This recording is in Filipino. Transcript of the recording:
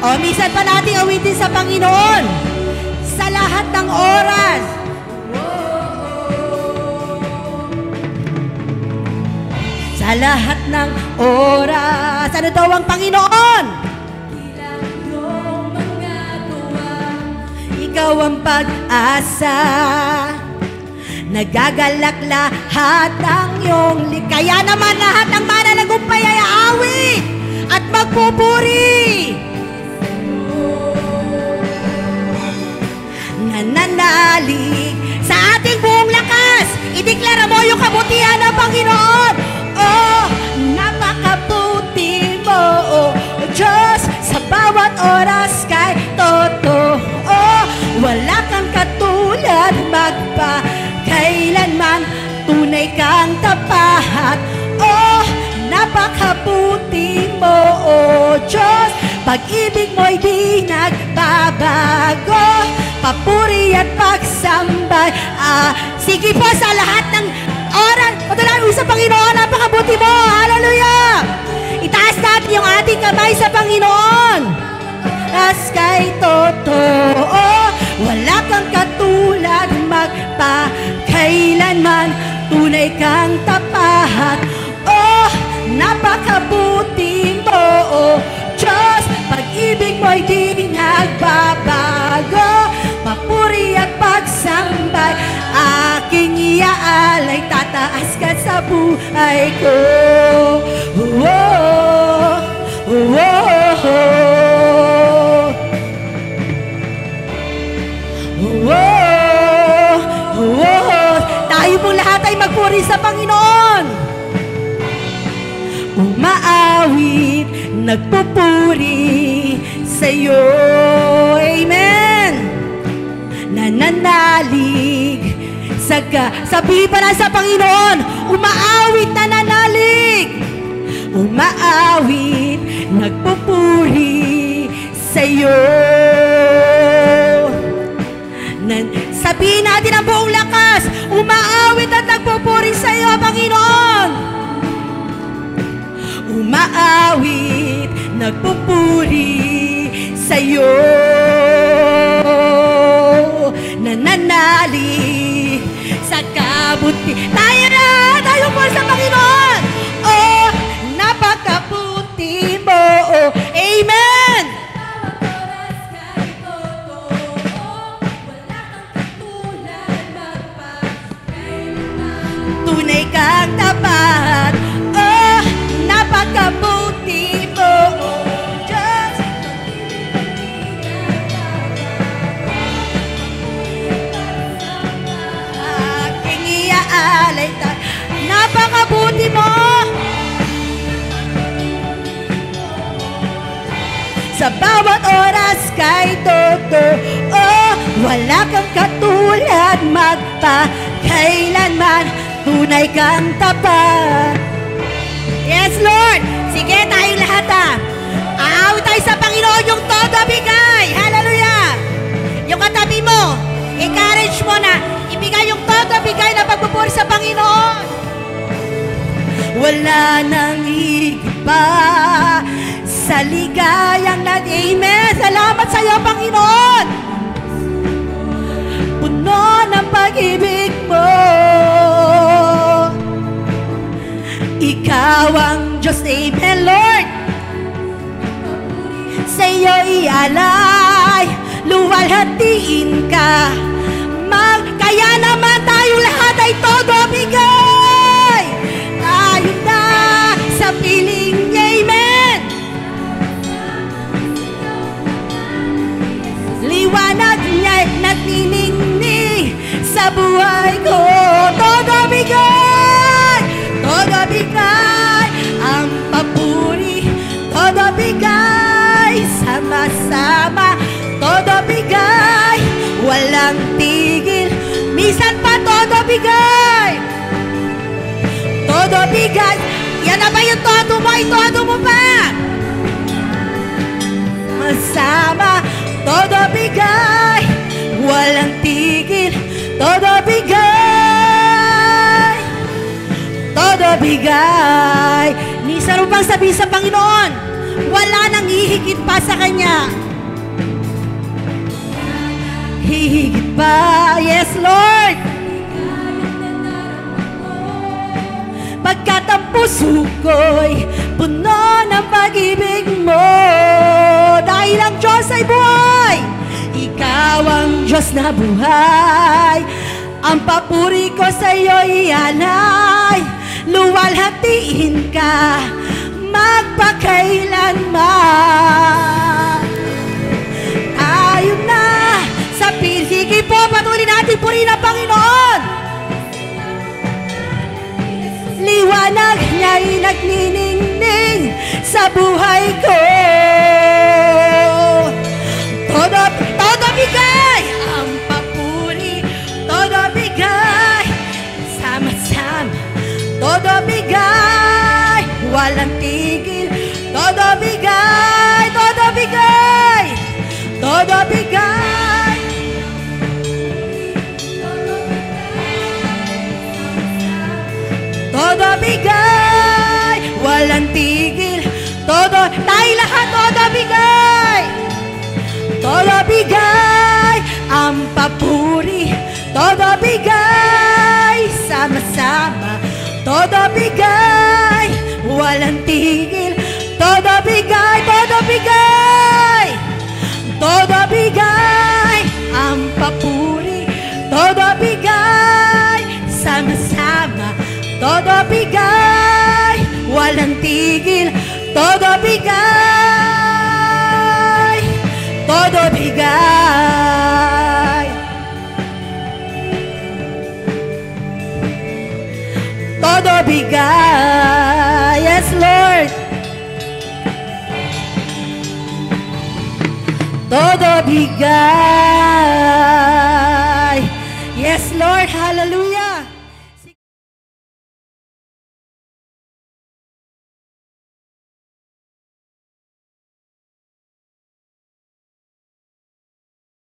O, minsan pa nating awitin sa Panginoon. Sa lahat ng oras. Sa lahat ng oras. Ano daw ang Panginoon? Ikaw ang pag-asa. Nagagalak lahat ng iyong kaya naman lahat ng mananagumpay ay aawit at magpupuri. Nananalig sa ating buong lakas. Ideklara mo yung kabutihan ng Panginoon. Oh, napakabuti mo, oh Diyos, sa bawat oras kay totoo. Wala kang katulad magpa-kailanman, tunay kang tapat. Oh, napakabuti mo, oh Diyos, pag-ibig mo'y di nagbabago. Papuri at pagsambay. Sige po sa lahat ng oras. Patuloy sa Panginoon, napakabuti mo. Hallelujah! Itaas natin yung ating kamay sa Panginoon. As kay totoo, wala kang katulad magpa-kailanman, tunay kang tapat. Oh, napakabuti mo, oh Diyos, pag-ibig mo'y di nagbabago. Papuri at pagsambay, aking iaalay, tataas ka sa buhay ko. Oh, oh, oh, oh. Oh, oh. Tayo pong lahat ay magpuri sa Panginoon. Umaawit, nagpupuri sa iyo. Amen. Nananalig. Sabihin pa lang sa Panginoon, umaawit, nananalig. Umaawit, nagpupuri sa iyo. Sabihin natin ang buong lakas, umaawit at nagpupuri sa iyo, Panginoon. Umaawit, nagpupuri sa iyo. Nananalig sa kabuti. Tayo po sa Panginoon. Oh, napakabuti mo. Oh, amen. Tunay kang tapat. Oh, napakabuti mo. Diyos. Aking iaalay tayo. Napakabuti mo. Sa bawat oras kay totoo. Oh, wala kang katulad magpa-kailanman, tunay kang tapat. Yes, Lord. Sige, tayong lahat aawit tayo sa Panginoon yung todo bigay. Hallelujah. Yung katabi mo, encourage mo na ibigay yung todo bigay na pagpupuri sa Panginoon. Wala nang higit pa sa ligayang amen. Salamat sa iyo, Panginoon. Puno ng pag-ibig mo. Ikaw ang Diyos, amen, Lord. Sa iyo ialay, luwalhatiin ka. Kaya naman tayo lahat ay todo bigay. Tayo na sa piling niya, amen. Liwanag niya nagniningning sa buhay ko. Todo bigay, todo bigay ang papuri, todo bigay sama-sama, todo bigay walang tigil, minsan pa todo bigay, todo bigay. Yan na ba yung todo mo? Itodo mo pa masama, todo bigay walang tigil, todo bigay, todo bigay. Minsan mo pang sabihin sa Panginoon, wala nang hihigit pa sa Kanya. Hihigit pa, yes Lord. Pagkat ang puso ko'y puno ng pag-ibig mo. Dahil ang Diyos ay buhay, Ikaw ang Diyos na buhay. Ang papuri ko sa'yo'y ialay, luwalhatiin ka magpakailanman. Ayon na sa sige po, patuloy natin purihin ang Panginoon. Liwanag niya'y nagniningning sa buhay ko. Todo bigay ang papuri, todo bigay sama-sama, todo bigay walang tigil, todo bigay, todo bigay, todo bigay, todo bigay, walang tigil, todo, tayo lahat, todo bigay, todo bigay, ang papuri, todo bigay, sama-sama, todo bigay, walang tigil, todo bigay, todo bigay, todo bigay, ang papuri, todo bigay, sama-sama, todo bigay, walang tigil, todo bigay, todo bigay, todo bigay, yes Lord, todo bigay.